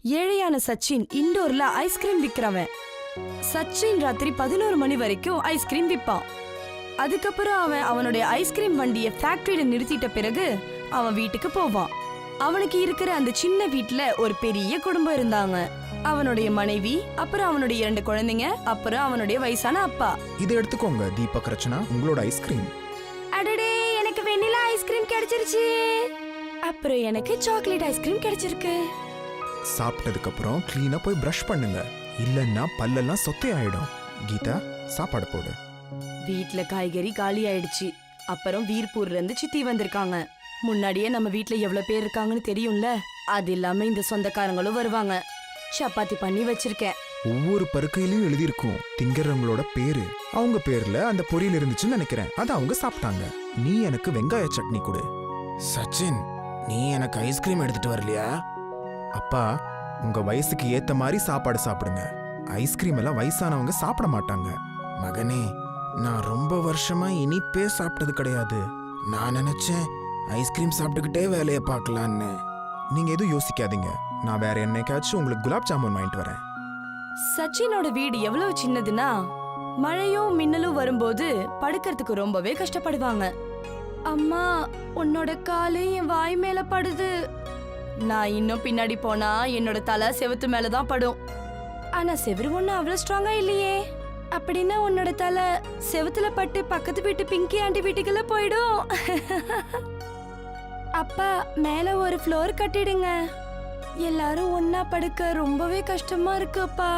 ஏழையான Sachin இண்டோர்ல ice cream விக்கிறவன். Sachin ராத்திரி 11 மணி வரைக்கும் ice cream விற்பான். அதுக்கப்புறம் அவன் அவனுடைய ஐஸ்கிரீம் வண்டிய ஃபேக்டரியில நிறுத்திட்ட பிறகு அவன் வீட்டுக்கு போவான். அவனுக்கு இருக்கிற அந்த சின்ன வீட்டுல ஒரு பெரிய குடும்பம் இருந்தாங்க. அவனுடைய மனைவி, அப்புறம் அவனுடைய 2 குழந்தைங்க, அப்புறம் அவனுடைய வயசான அப்பா. இதை எடுத்துக்கோங்க தீபக் ரச்சனா, உங்களோட ஐஸ்கிரீம். அடடே, எனக்கு வெண்ணிலா ஐஸ்கிரீம் கிடைச்சிருச்சு. அப்புறம் எனக்கு சாக்லேட் ஐஸ்கிரீம் கிடைச்சிருக்கு. சாப்பிட்டதுக்கு அப்புறம் கிளீனா போய் பிரஷ் பண்ணுங்க, இல்லன்னா பல்லெல்லாம் சொத்தை ஆயிடும். கீதா, சாப்பாடு போடு. வீட்ல காய்கறி காலி ஆயிடுச்சு. அப்புறம் வீர்பூர்ல இருந்து சித்தி வந்திருக்காங்க. முன்னாடியே நம்ம வீட்ல எவ்வளவு பேர் இருக்காங்கன்னு தெரியும்ல. அது இல்லாம இந்த சொந்தக்காரங்களும் வருவாங்க. சப்பாத்தி பண்ணி வச்சிருக்கேன். ஒவ்வொரு பருக்கையிலயும் எழுதியிருக்கும் திங்கறவங்களோட பேரு. அவங்க பேர்ல அந்த பொரியல் இருந்துச்சுன்னு நினைக்கிறேன். அதை அவங்க சாப்பிட்டாங்க. நீ எனக்கு வெங்காய சட்னி கொடு. சச்சின், நீ எனக்கு ஐஸ்கிரீம் எடுத்துட்டு வரலையா? அப்பா, உங்க வயசுக்கு ஏத்த மாதிரி சாப்பாடு சாப்பிடுங்க. ஐஸ்கிரீம் எல்லாம் வயசானவங்க சாப்பிட மாட்டாங்க. மகனே, நான் ரொம்ப வருஷமா இனிப்பே சாப்பிட்டது கிடையாது. நான் நினைச்சேன் ஐஸ்கிரீம் சாப்பிட்டுக்கிட்டே வேலையை பார்க்கலான்னு. நீங்க எதுவும் யோசிக்காதீங்க, நான் வேற என்னைக்காச்சும் உங்களுக்கு குலாப் ஜாமுன் வாங்கிட்டு வரேன். சச்சினோட வீடு எவ்வளவு சின்னதுன்னா, மழையும் மின்னலும் வரும்போது படுக்கிறதுக்கு ரொம்பவே கஷ்டப்படுவாங்க. அம்மா, உன்னோட காலு என் வாய் மேல படுது. நான் இன்னும் பின்னாடி போனா என்னோட தலை செவுத்து மேலதான் படும். ஆனா செவுரு ஒண்ணு அவ்வளவு ஸ்ட்ராங்கா இல்லையே. அப்படின்னா உன்னோட தலை செவுத்துல பட்டு பக்கத்து வீட்டு பிங்கி ஆண்டி வீட்டுக்குள்ள போயிடும். அப்பா, மேல ஒரு ஃப்ளோர் கட்டிடுங்க. எல்லாரும் ஒன்னா படுக்க ரொம்பவே கஷ்டமா இருக்கு அப்பா.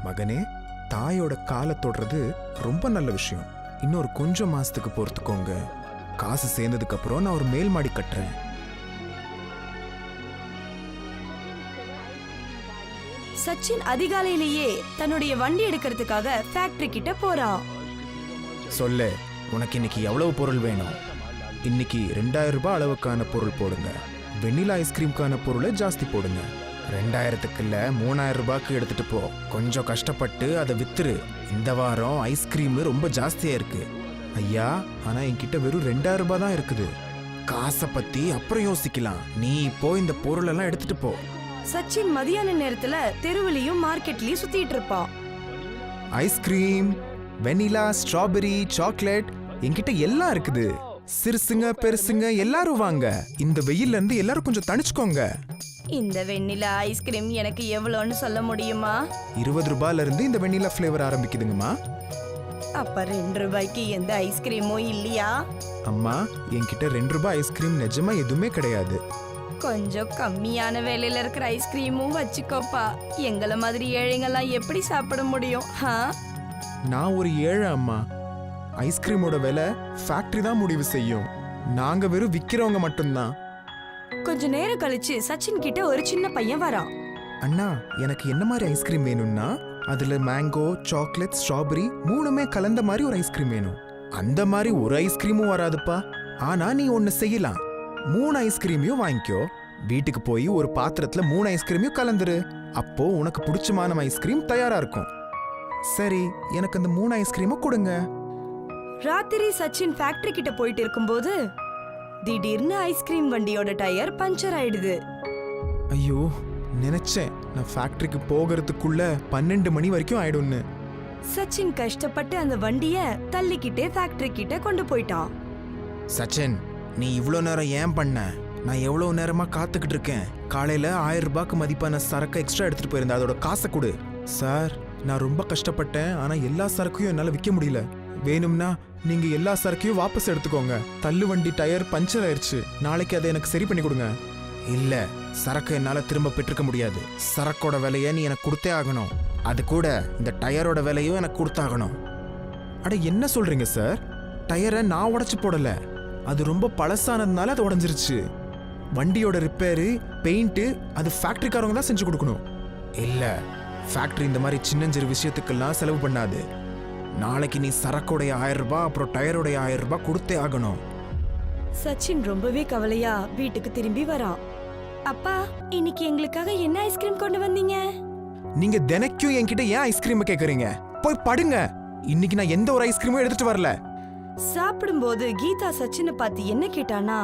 மகனே, தாயோட காலை தொடுறது ரொம்ப நல்ல விஷயம். இன்னொரு கொஞ்சம் மாசத்துக்கு பொறுத்துக்கோங்க. காசு சேர்ந்ததுக்கு அப்புறம் நான் ஒரு மேல் மாடி கட்டுறேன். சச்சின் அதிகாலையிலேயே தன்னுடைய வண்டி எடுக்கிறதுக்காக ஃபேக்டரி கிட்ட போறான். சொல்லு, உனக்கு இன்னைக்கு எவ்வளவு பொருள் வேணும்? இன்னைக்கு 2000 ரூபாய் அளவுக்கான பொருள் போடுங்க. வெண்ணிலா ஐஸ்கிரீம்கான பொருளை ஜாஸ்தி போடுங்க. 2000க்கு இல்ல 3000 ரூபாய்க்கு எடுத்துட்டு போ. கொஞ்சம் கஷ்டப்பட்டு அதை வித்துரு. இந்த வாரம் ஐஸ்கிரீம் ரொம்ப ஜாஸ்தியா இருக்கு. ஐயா, ஆனா என்கிட்ட வெறும் 2000 ரூபாய் தான் இருக்குது. காசை பத்தி அப்புறம் யோசிக்கலாம். நீ இப்போ இந்த பொருள் எல்லாம் எடுத்துட்டு போ. சச்சின் மதியான நேரத்துல தெருவிலையும் மார்க்கெட்லயும் சுத்திட்டு இருப்பான். ஐஸ்கிரீம், வெனிலா, ஸ்ட்ராபெரி, சாக்லேட் என்கிட்ட எல்லாம் இருக்குது. சிறுசுங்க பெருசுங்க எல்லாரும் வாங்க. இந்த வெயில்ல இருந்து எல்லாரும் கொஞ்சம் தணிச்சுக்கோங்க. இந்த வெண்ணிலா ஐஸ்கிரீம் எனக்கு எவ்வளோன்னு சொல்ல முடியுமா? 20 ரூபாயில இருந்து இந்த வெண்ணிலா ஃபிளேவர் ஆரம்பிக்குதுங்கம்மா. அப்ப 2 ரூபாய்க்கு எந்த ஐஸ்கிரீமும் இல்லையா? அம்மா, என்கிட்ட 2 ரூபாய் ஐஸ்கிரீம் நிஜமா எதுவுமே கிடையாது. கொஞ்சம் கம்மியான விலையில இருக்கிற ஐஸ்கிரீமும் வச்சுக்கோப்பா. எங்கள மாதிரி ஏழைங்கெல்லாம் எப்படி சாப்பிட முடியும்? நான் ஒரு ஏழை அம்மா. ஐஸ்கிரீமோட விலை ஃபேக்டரி தான் முடிவு செய்யும். நாங்க வெறும் விக்கிறவங்க மட்டும்தான். கொஞ்ச நேரம் கழிச்சு சச்சின் கிட்ட ஒரு சின்ன பையன் வரான். அண்ணா, எனக்கு என்ன மாதிரி ஐஸ்கிரீம் வேணும்னா அதுல மேங்கோ, சாக்லேட், ஸ்ட்ராபெரி 3மே கலந்த மாதிரி ஒரு ஐஸ்கிரீம் வேணும். அந்த மாதிரி ஒரு ஐஸ்கிரீமும் வராதுப்பா. ஆனா நீ ஒன்னு செய்யலாம். 3 ஐஸ்கிரீமையும் வாங்கிக்கோ. வீட்டுக்கு போய் ஒரு பாத்திரத்துல 3 ஐஸ்கிரீமையும் கலந்துரு. அப்போ உனக்கு பிடிச்சமான ஐஸ்கிரீம் தயாரா இருக்கும். சரி, எனக்கு அந்த 3 ஐஸ்கிரீமும் கொடுங்க. ராத்திரி சச்சின் ஃபேக்டரி கிட்ட போயிட்டு இருக்கும்போது திடீர்னு ஐஸ்கிரீம் வண்டியோட டயர் பஞ்சர் ஆயிடுது. ஐயோ, நினைச்சேன் நான் ஃபேக்டரிக்கு போகிறதுக்குள்ள 12 மணி வரைக்கும் ஆயிடும்னு. சச்சின் கஷ்டப்பட்டு அந்த வண்டிய தள்ளிக்கிட்டே ஃபேக்டரி கிட்ட கொண்டு போயிட்டான். சச்சின், நீ இவ்வளோ நேரம் ஏன் பண்ண? நான் எவ்வளோ நேரமா காத்துக்கிட்டு இருக்கேன். காலையில 1000 ரூபாய்க்கு மதிப்பான சரக்கு எக்ஸ்ட்ரா எடுத்துட்டு போயிருந்தேன். அதோட காசை கொடு. சார், நான் ரொம்ப கஷ்டப்பட்டேன். ஆனா எல்லா சரக்கையும் என்னால விற்க முடியல. வேணும்னா நீங்க எல்லா சரக்கையும் வாபஸ் எடுத்துக்கோங்க. தள்ளு வண்டி டயர் பஞ்சர் ஆயிடுச்சு. நாளைக்கு அதை எனக்கு சரி பண்ணி கொடுங்க. இல்ல, சரக்கு என்னால திரும்ப பெற்றுக்க முடியாது. சரக்கோட விலையை நீ எனக்கு கொடுத்தே ஆகணும். அது கூட இந்த டயரோட விலையும் எனக்கு கொடுத்தாகணும். அட, என்ன சொல்றீங்க சார்? டயரை நான் உடைச்சு போடல. அது ரொம்ப பழசானதுனால அது உடஞ்சிருச்சு. வண்டியோட ரிப்பேரு, பெயிண்ட் அது ஃபேக்டரிக்காரங்க தான் செஞ்சு கொடுக்கணும். இல்ல, ஃபேக்டரி இந்த மாதிரி சின்னஞ்சிறு விஷயத்துக்கெல்லாம் செலவு பண்ணாது. நாளைக்கு நீ சரக்கோடைய 1000 ரூபாய் அப்புறம் டயரோடைய 1000 ரூபாய் கொடுத்தே ஆகணும். சச்சின் ரொம்பவே கவலையா வீட்டுக்கு திரும்பி வரான். அப்பா, இன்னைக்கு எங்களுக்காக என்ன ஐஸ்கிரீம் கொண்டு வந்தீங்க? நீங்க தினைக்கும் என்கிட்ட ஏன் ஐஸ்கிரீம் கேக்குறீங்க? போய் படுங்க. இன்னைக்கு நான் எந்த ஒரு ஐஸ்கிரீமும் எடுத்துட்டு வரல. சாப்பிடும்போது கீதா சச்சினை பார்த்து என்ன கேட்டானா,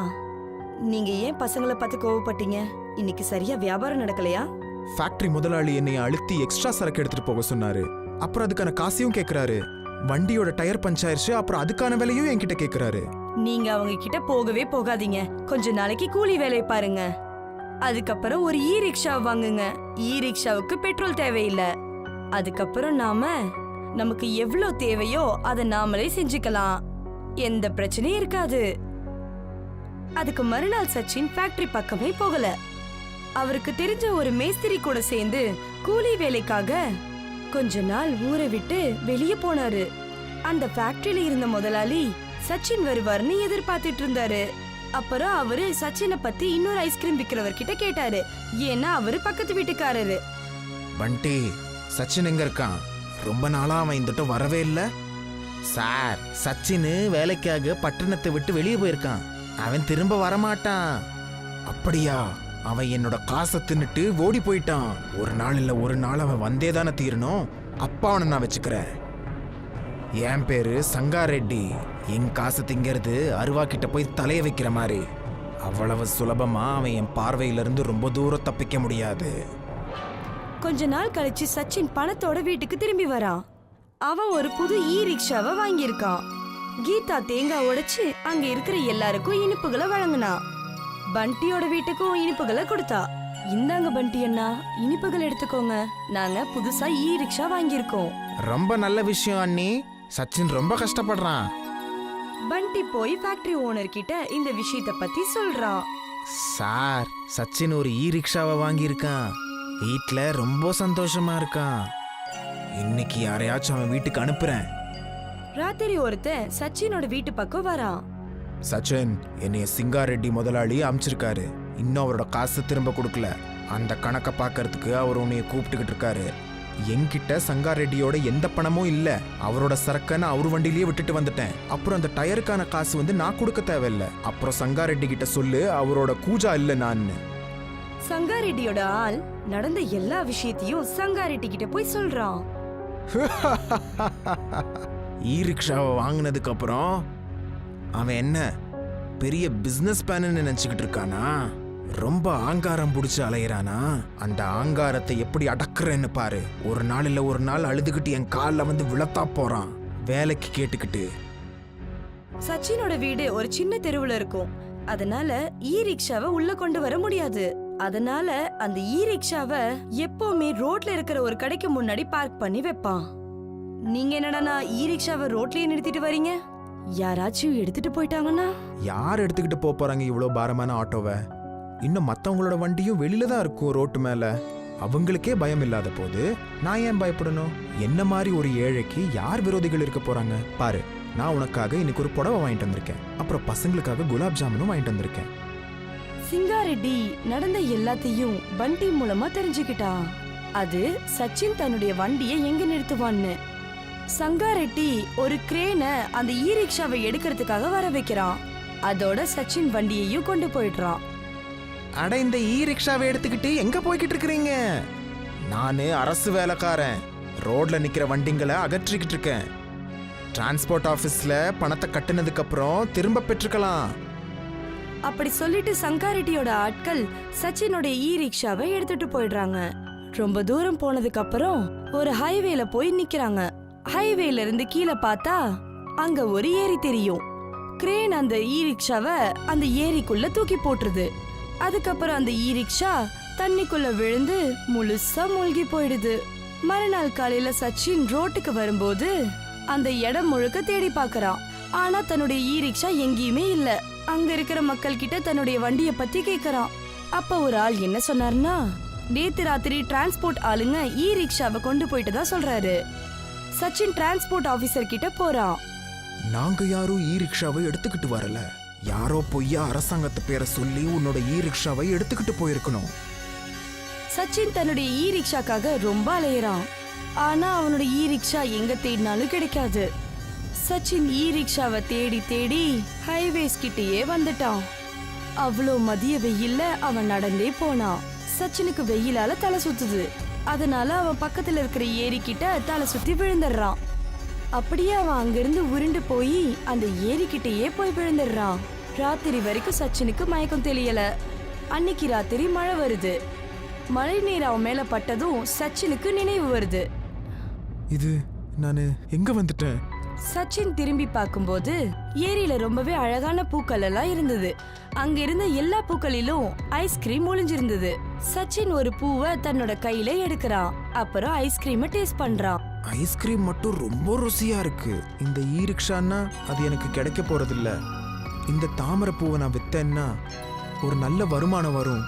நீங்க ஏன் பசங்களை பார்த்து கோவப்பட்டீங்க? இன்னைக்கு சரியா வியாபாரம் நடக்கலையா? ஃபேக்டரி முதலாளி என்னை அழுத்தி எக்ஸ்ட்ரா சரக்கு எடுத்துட்டு போக சொன்னாரு. அப்புறம் அதுக்கான காசையும் கேக்குறாரு. வண்டியோட டயர் பஞ்ச் ஆயிருச்சு, அப்புறம் அதுக்கான விலையும் என்கிட்ட கேக்குறாரு. நீங்க அவங்க கிட்ட போகவே போகாதீங்க. கொஞ்ச நாளைக்கு கூலி வேலை பாருங்க. அதுக்கப்புறம் ஒரு இ ரிக்ஷா வாங்குங்க. இ ரிக்ஷாவுக்கு பெட்ரோல் தேவையில்லை. அதுக்கப்புறம் நமக்கு எவ்வளவு தேவையோ அதை நாமளே செஞ்சுக்கலாம். எந்த பிரச்சனையும் இருக்காது. அதுக்கு மறுநாள் சச்சின் ஃபேக்டரி பக்கமே போகல. அவருக்கு தெரிஞ்ச ஒரு மேஸ்திரி கூட சேர்ந்து கூலி வேலைக்காக கொஞ்ச நாள் ஊரை விட்டு வெளியே போனாரு. அந்த ஃபேக்டரியில இருந்த முதலாளி சச்சின் வருவார்னு எதிர்பார்த்துட்டு இருந்தாரு. அப்புறம் அவரு சச்சினை பத்தி இன்னொரு ஐஸ்கிரீம் விக்கிறவர்கிட்ட கேட்டாரு. ஏன்னா அவரு பக்கத்து வீட்டுக்காரரு. பண்டி, சச்சின் எங்க இருக்கான்? ரொம்ப நாளா அவன் இந்த வரவே இல்ல. சார், சச்சின் வேலைக்காக பட்டணத்தை விட்டு வெளியே போயிருக்கான். அவன் திரும்ப வரமாட்டான். அப்படியா? அவன் என்னோட காசை தின்னுட்டு ஓடி போயிட்டான். ஒரு நாள் இல்ல ஒரு நாள் அவன் வந்தே தானே தீரணும். அப்பா அவனை நான் வச்சுக்கிறேன். என் பேரு சங்காரெட்டி. என் காசை திங்கிறது அருவா கிட்ட போய் தலைய வைக்கிற மாதிரி. அவ்வளவு சுலபமா அவன் என் பார்வையிலிருந்து ரொம்ப தூரம் தப்பிக்க முடியாது. கொஞ்ச நாள் கழிச்சு சச்சின் பணத்தோட வீட்டுக்கு திரும்பி வரான். அவன் ஒரு புது இ ரிக்ஷாவை வாங்கியிருக்கான். கீதா தேங்காய் உடைச்சு அங்க இருக்கிற எல்லாருக்கும் இனிப்புகளை வழங்கினா. பண்டியோட வீட்டுக்கும் இனிப்புகளை கொடுத்தா. இந்தாங்க பண்டி அண்ணா, இனிப்புகள் எடுத்துக்கோங்க. நாங்க புதுசா இ ரிக்ஷா வாங்கியிருக்கோம். ரொம்ப நல்ல விஷயம் அண்ணி. சச்சின் ரொம்ப கஷ்டப்படுறான். பண்டி போய் ஃபேக்டரி ஓனர் கிட்ட இந்த விஷயத்த பத்தி சொல்றான். சார், சச்சின் ஒரு இ ரிக்ஷாவை வாங்கியிருக்கான். வீட்ல ரொம்ப சந்தோஷமா இருக்கான். இன்னைக்கு யாரையாச்சும் அவன் வீட்டுக்கு அனுப்புறேன். ராத்திரி ஒருத்தன் சச்சினோட வீட்டு பக்கம் வரான். சச்சின், என்னைய சிங்காரெட்டி முதலாளி அமிச்சிருக்காரு. இன்னும் அவரோட காசு திரும்ப கொடுக்கல. அந்த கணக்கை பார்க்கறதுக்கு அவர் உன்னைய கூப்பிட்டுக்கிட்டு இருக்காரு. என்கிட்ட சங்காரெட்டியோட எந்த பணமும் இல்ல. அவரோட சரக்க நான் அவர் வண்டியிலேயே விட்டுட்டு வந்துட்டேன். அப்புறம் அந்த டயருக்கான காசு நான் கொடுக்க தேவையில்ல. அப்புறம் சங்காரெட்டி கிட்ட சொல்லு அவரோட கூஜா இல்ல நான். சங்காரெட்டியோட ஆள் நடந்த எல்லா விஷயத்தையும் சங்காரெட்டி கிட்ட போய் சொல்றான். இ ரிக்ஷாவை வாங்கினதுக்கு அப்புறம் அவன் என்ன பெரிய பிசினஸ் மேன் நினைச்சுக்கிட்டு இருக்கானா? ரொம்ப ஆங்காரம் புடிச்சு அலையிறானா? அந்த ஆங்காரத்தை எப்படி அடக்குறேன்னு பாரு. ஒரு நாள் இல்ல ஒரு நாள் அழுதுகிட்டு என் காலில் வந்து விழத்தா போறான். வேலைக்கு கேட்டுக்கிட்டு. சச்சினோட வீடு ஒரு சின்ன தெருவுல இருக்கும். அதனால இ ரிக்ஷாவை உள்ள கொண்டு வர முடியாது. அதனால அந்த இ ரிக்ஷாவை எப்பவுமே ரோட்ல இருக்கிற ஒரு கடைக்கு முன்னாடி பார்க் பண்ணி வைப்பான். நீங்க என்னடா இ ரிக்ஷாவை ரோட்லயே நிறுத்திட்டு வரீங்க? யாராச்சும் எடுத்துட்டு போயிட்டாங்கன்னா? யார் எடுத்துக்கிட்டு போறாங்க இவ்வளவு பாரமான ஆட்டோவை? இன்னும் மத்தவங்களோட வண்டியும் வெளியில தான் இருக்கும் ரோட்டு மேல. அவங்களுக்கே பயம் இல்லாத போது நான் ஏன் பயப்படணும்? என்ன மாதிரி ஒரு ஏழைக்கு யார் விரோதிகள் இருக்க போறாங்க? பாரு, நான் உனக்காக இன்னைக்கு ஒரு புடவை வாங்கிட்டு வந்திருக்கேன். அப்புறம் பசங்களுக்காக குலாப் ஜாமுனும் வாங்கிட்டு வந்திருக்கேன். சிங்காரெட்டி நடந்த எல்லாத்தையும் பண்டி மூலமா தெரிஞ்சுக்கிட்டான். அது சச்சின் தன்னுடைய வண்டியை எங்க நிறுத்துவான்னு. சங்காரெட்டி ஒரு கிரேனை அந்த இ ரிக்ஷாவை எடுக்கிறதுக்காக வர வைக்கிறான். அதோட சச்சின் வண்டியையும் கொண்டு போயிடுறான். அட, இந்த இ ரிக்ஷாவை எடுத்துக்கிட்டு எங்க போய்கிட்டு இருக்கிறீங்க? நானு அரசு வேலைக்காரன். ரோட்ல நிக்கிற வண்டிங்களை அகற்றிக்கிட்டு இருக்கேன். டிரான்ஸ்போர்ட் ஆபீஸ்ல பணத்தை கட்டினதுக்கு அப்புறம் திரும்ப பெற்றுக்கலாம். அப்படி சொல்லிட்டு சங்காரெட்டியோட ஆட்கள் சச்சினோட இ ரிக்ஷாவை எடுத்துட்டு போயிடுறாங்க. ரொம்ப தூரம் போனதுக்கு அப்புறம் ஒரு ஹைவேல போய் நிக்கிறாங்க. ஹைவேல இருந்து கீழே பார்த்தா அங்க ஒரு ஏரி தெரியும். கிரேன் அந்த இ ரிக்ஷாவை அந்த ஏரிக்குள்ள தூக்கி போட்டுருது. அதுக்கப்புறம் அந்த இ ரிக்ஷா தண்ணிக்குள்ள விழுந்து முழுசா மூழ்கி போயிடுது. மறுநாள் காலையில சச்சின் ரோட்டுக்கு வரும்போது அந்த இடம் முழுக்க தேடி பாக்குறான். ஆனா தன்னுடைய இ ரிக்ஷா எங்கேயுமே இல்ல. அங்க இருக்கிற மக்கள் கிட்ட தன்னுடைய வண்டிய பத்தி கேக்குறான். அப்ப ஒரு ஆள் என்ன சொன்னார்னா, நேத்து ராத்திரி டிரான்ஸ்போர்ட் ஆளுங்க இ ரிக்ஷாவை கொண்டு போயிட்டு தான் சொல்றாரு. சச்சின் டிரான்ஸ்போர்ட் ஆபீசர் கிட்ட போறான். நாங்க யாரும் இ ரிக்ஷாவை எடுத்துக்கிட்டு வரல. யாரோ பொய்யா அரசாங்கத்து பேரை சொல்லி உன்னோட இ ரிக்ஷாவை எடுத்துக்கிட்டு போயிருக்கணும். சச்சின் தன்னுடைய இ ரிக்ஷாக்காக ரொம்ப அலையறான். ஆனா அவனோட இ ரிக்ஷா எங்க தேடினாலும் கிடைக்காது. சச்சின் இ ரிக்ஷாவை தேடி தேடி ஹைவேஸ் கிட்டயே வந்துட்டான். அவ்வளோ மதிய வெயில்ல அவன் நடந்தே போனான். சச்சினுக்கு வெயிலால தலை சுத்துது. அதனால அவன் பக்கத்துல இருக்கிற ஏரி கிட்ட தலை சுத்தி விழுந்துடுறான். அப்படியே அவன் அங்கிருந்து உருண்டு போய் அந்த ஏரி கிட்டயே போய் விழுந்துடுறான். ராத்திரி வரைக்கும் சச்சினுக்கு மயக்கம் தெரியல. அன்னைக்கு ராத்திரி மழை வருது. மழை நீர் அவன் மேல பட்டதும் சச்சினுக்கு நினைவு வருது. இது நான் எங்க வந்துட்டேன்? சச்சின் திரும்பி பார்க்கும்போது ஏரியில ரொம்பவே அழகான பூக்கள் எல்லாம் இருந்தது. அங்க இருந்த எல்லா பூக்களிலும் ஐஸ்கிரீம் ஒளிஞ்சிருந்தது. சச்சின் ஒரு பூவை தன்னோட கையில எடுக்கிறான். அப்புறம் ஐஸ்கிரீமை டேஸ்ட் பண்றான். ஐஸ்கிரீம் மட்டும் ரொம்ப ருசியா இருக்கு. இந்த இ ரிக்ஷான்னா அது எனக்கு கிடைக்க போறதில்ல. இந்த தாமரை பூவை நான் வித்தேன்னா ஒரு நல்ல வருமானம் வரும்.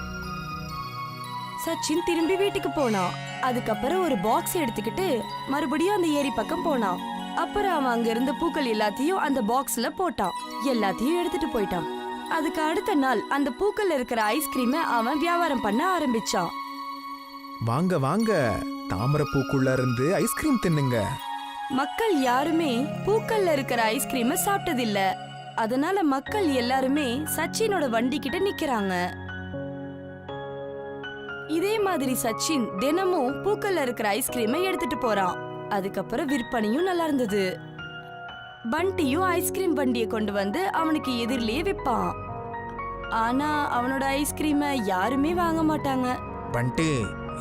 சச்சின் திரும்பி வீட்டுக்கு போனான். அதுக்கப்புறம் ஒரு பாக்ஸ் எடுத்துக்கிட்டு மறுபடியும் அந்த ஏரி பக்கம் போனான். அப்புறம் அவன் அங்க இருந்த பூக்கள் எல்லாத்தையும் அந்த பாக்ஸ்ல போட்டான். எல்லாத்தையும் எடுத்துட்டு போயிட்டான். அதுக்கு அடுத்த நாள் அந்த பூக்கள்ல இருக்கிற ஐஸ்கிரீமை அவன் வியாபாரம் பண்ண ஆரம்பிச்சான். வாங்க வாங்க, தாமரை பூக்குள்ள இருந்து ஐஸ்கிரீம் தின்னுங்க. மக்கள் யாருமே பூக்கள்ல இருக்கிற ஐஸ்கிரீமை சாப்பிட்டதில்ல. அதனால மக்கள் எல்லாருமே சச்சினோட வண்டி கிட்ட நிக்கிறாங்க. இதே மாதிரி சச்சின் தினமும் பூக்கள்ல இருக்கிற ஐஸ்கிரீமை எடுத்துட்டு போறான். அதுக்கப்புறம் விற்பனையும் நல்லா இருந்தது. பண்டியும் ஐஸ்கிரீம் வண்டியை கொண்டு வந்து அவனுக்கு எதிரிலேயே விற்பான். ஆனா அவனோட ஐஸ்கிரீமை யாருமே வாங்க மாட்டாங்க. பண்டி,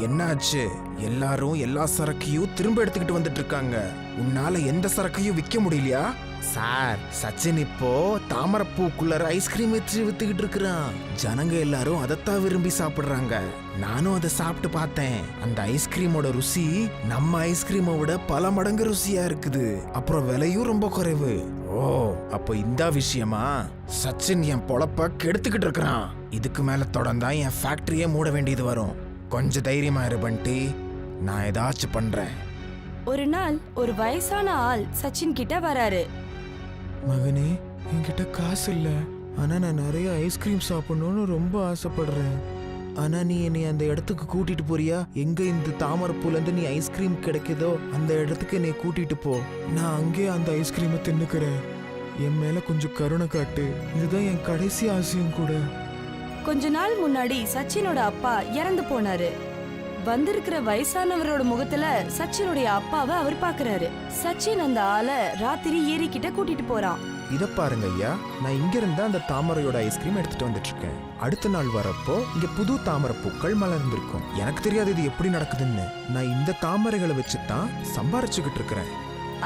என்னாச்சு? எல்லாரும் எல்லா சரக்கையும் திரும்ப எடுத்துக்கிட்டு வந்துட்டு இருக்காங்க. உன்னால எந்த சரக்கையும் விற்க முடியலையா? சார், சச்சின் இப்போ தாமரைப்பூக்குள்ள ஐஸ்கிரீம் வச்சு வித்துக்கிட்டு இருக்கிறான். ஜனங்க எல்லாரும் அதைத்தான் விரும்பி சாப்பிடுறாங்க. நானும் அதை சாப்பிட்டு பார்த்தேன். அந்த ஐஸ்கிரீமோட ருசி நம்ம ஐஸ்கிரீமை விட பல மடங்கு ருசியா இருக்குது. அப்புறம் விலையும் ரொம்ப குறைவு. ஓ, அப்போ இந்த விஷயமா? சச்சின் என் பொழப்ப கெடுத்துக்கிட்டு இருக்கிறான். இதுக்கு மேல தொடர்ந்தா என் ஃபேக்டரியே மூட வேண்டியது வரும். கொஞ்சம் தைரியமா இரு பண்டி, நான் ஏதாச்சும் பண்றேன். ஒரு நாள் ஒரு வயசான ஆள் சச்சின் கிட்ட வராரு. மகனே, என்கிட்ட காசு இல்ல. ஆனா நான் நிறைய ஐஸ்கிரீம் சாப்பிடணும்னு ரொம்ப ஆசைப்படுறேன். ஆனா நீ என்னை அந்த இடத்துக்கு கூட்டிட்டு போறியா? எங்க இந்த தாமரைப்பூல இருந்து நீ ஐஸ்கிரீம் கிடைக்குதோ அந்த இடத்துக்கு என்னை கூட்டிட்டு போ. நான் அங்கே அந்த ஐஸ்கிரீமை தின்னுக்கிறேன். என் மேல கொஞ்சம் கருணை காட்டு. இதுதான் என் கடைசி ஆசையும் கூட. கொஞ்ச நாள் முன்னாடி சச்சினோட அப்பா இறந்து போனாரு. வந்திருக்கிற வயசானவரோட முகத்துல சச்சினுடைய அப்பாவை அவர் பாக்குறாரு. சச்சின் அந்த ஆளை ராத்திரி ஏரி கிட்ட கூட்டிட்டு போறான். இத பாருங்க ஐயா, நான் இங்க இருந்து அந்த தாமரையோட ஐஸ்கிரீம் எடுத்துட்டு வந்துட்டு இருக்கேன். அடுத்த நாள் வரப்போ இங்க புது தாமரை பூக்கள் மலர்ந்திருக்கும். எனக்கு தெரியாது இது எப்படி நடக்குதுன்னு. நான் இந்த தாமரைகளை வச்சுதான் சம்பாரிச்சுக்கிட்டு இருக்கிறேன்.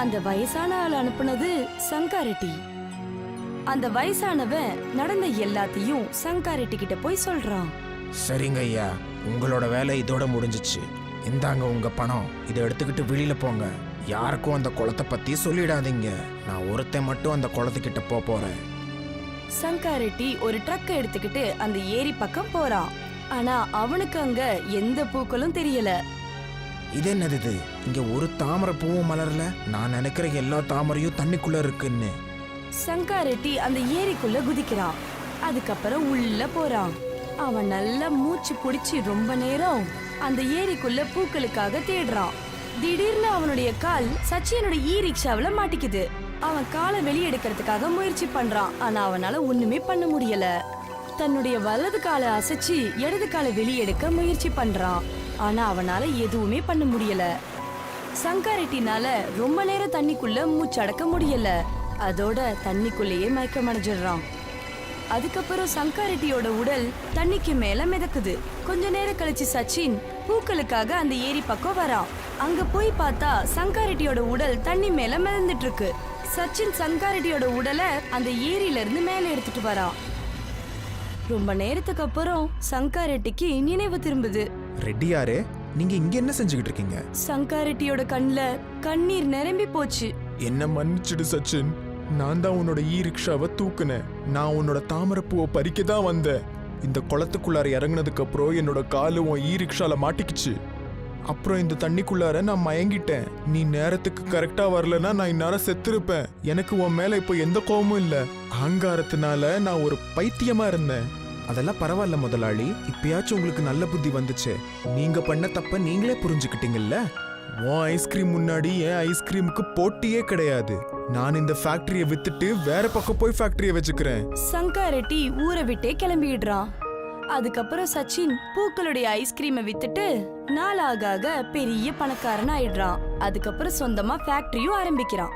அந்த வயசான ஆள் அனுப்புனது சங்காரெட்டி. அந்த வயசானவன் நடந்த எல்லாத்தையும் சங்காரெட்டி கிட்ட போய் சொல்றான். சரிங்க ஐயா, உங்களோட வேலை இதோட முடிஞ்சிச்சு. இந்தாங்க உங்க பணம். இதை எடுத்துக்கிட்டு வெளியில போங்க. யாருக்கும் அந்த குளத்தை பத்தி சொல்லிடாதீங்க. நான் ஒருத்தன் மட்டும் அந்த குளத்துக்கிட்ட போறேன். சங்காரெட்டி ஒரு ட்ரக் எடுத்துக்கிட்டு அந்த ஏரி பக்கம் போறான். ஆனா அவனுக்கு அங்க எந்த பூக்களும் தெரியல. இது என்னது இது? இங்க ஒரு தாமரை பூவும் மலரல. நான் நினைக்கிற எல்லா தாமரையும் தண்ணிக்குள்ள இருக்குன்னு. சங்காரெட்டி அந்த ஏரிக்குள்ள குதிக்கிறான். அதுக்கப்புறம் உள்ள போறான். அவன் நல்லா மூச்சு புடிச்சு ரொம்ப நேரம் அந்த ஏரிக்குள்ள பூக்களுக்காக தேடுறான். திடீர்னு அவனுடைய கால் சச்சினோட இ ரிக்ஷாவில மாட்டிக்குது. அவன் காலை வெளியெடுக்கிறதுக்காக முயற்சி பண்றான். ஆனா அவனால ஒண்ணுமே பண்ண முடியல. தன்னுடைய வலது காலை அசைச்சு இடது காலை வெளியெடுக்க முயற்சி பண்றான். ஆனா அவனால எதுவுமே பண்ண முடியல. சங்காரெட்டினால ரொம்ப நேரம் தண்ணிக்குள்ள மூச்சடக்க முடியல. அதோட தண்ணிக்குள்ளேயே மயக்கம் அடைஞ்சிடுறான். அதுக்கப்புறம் சங்காரெட்டியோட உடல் தண்ணிக்கு மேல மிதக்குது. கொஞ்ச நேரம் கழிச்சு சச்சின் பூக்களுக்காக அந்த ஏரி பக்கம் வரான். அங்க போய் பார்த்தா சங்காரெட்டியோட உடல் தண்ணி மேல மிதந்துட்டு இருக்கு. சச்சின் சங்காரெட்டியோட உடலை அந்த ஏரியில இருந்து மேல எடுத்துட்டு வரான். ரொம்ப நேரத்துக்கு அப்புறம் சங்காரெட்டிக்கு நினைவு திரும்புது. ரெட்டியாரே, நீங்க இங்க என்ன செஞ்சுக்கிட்டு இருக்கீங்க? சங்காரெட்டியோட கண்ணுல கண்ணீர் நிரம்பி போச்சு. என்ன மன்னிச்சிடு சச்சின். நான் தான் உன்னோட இ ரிக்ஷாவை தூக்குனேன். நான் உன்னோட தாமரைப்பூவை பறிக்க தான் வந்தேன். இந்த குளத்துக்குள்ளார இறங்குனதுக்கு அப்புறம் என்னோட காலு உன் இ ரிக்ஷால மாட்டிக்கிச்சு. அப்புறம் இந்த தண்ணிக்குள்ளார நான் மயங்கிட்டேன். நீ நேரத்துக்கு கரெக்டா வரலன்னா நான் இந்நேரம் செத்துருப்பேன். எனக்கு உன் மேல இப்போ எந்த கோபமும் இல்ல. அகங்காரத்தினால நான் ஒரு பைத்தியமா இருந்தேன். அதெல்லாம் பரவாயில்ல முதலாளி. இப்பயாச்சும் உங்களுக்கு நல்ல புத்தி வந்துச்சு. நீங்க பண்ண தப்ப நீங்களே புரிஞ்சுக்கிட்டீங்கல்ல. உன் ஐஸ்கிரீம் முன்னாடி என் ஐஸ்கிரீமுக்கு போட்டியே கிடையாது. நான் இந்த ஃபேக்டரியை வித்துட்டு வேற பக்கம் போய் ஃபேக்டரியை வச்சுக்கிறேன். சங்காரெட்டி ஊரை விட்டே கிளம்பிடுறான். அதுக்கப்புறம் சச்சின் பூக்களுடைய ஐஸ்கிரீமை வித்துட்டு நாளாக பெரிய பணக்காரன் ஆயிடுறான். அதுக்கப்புறம் சொந்தமா ஃபேக்டரியும் ஆரம்பிக்கிறான்.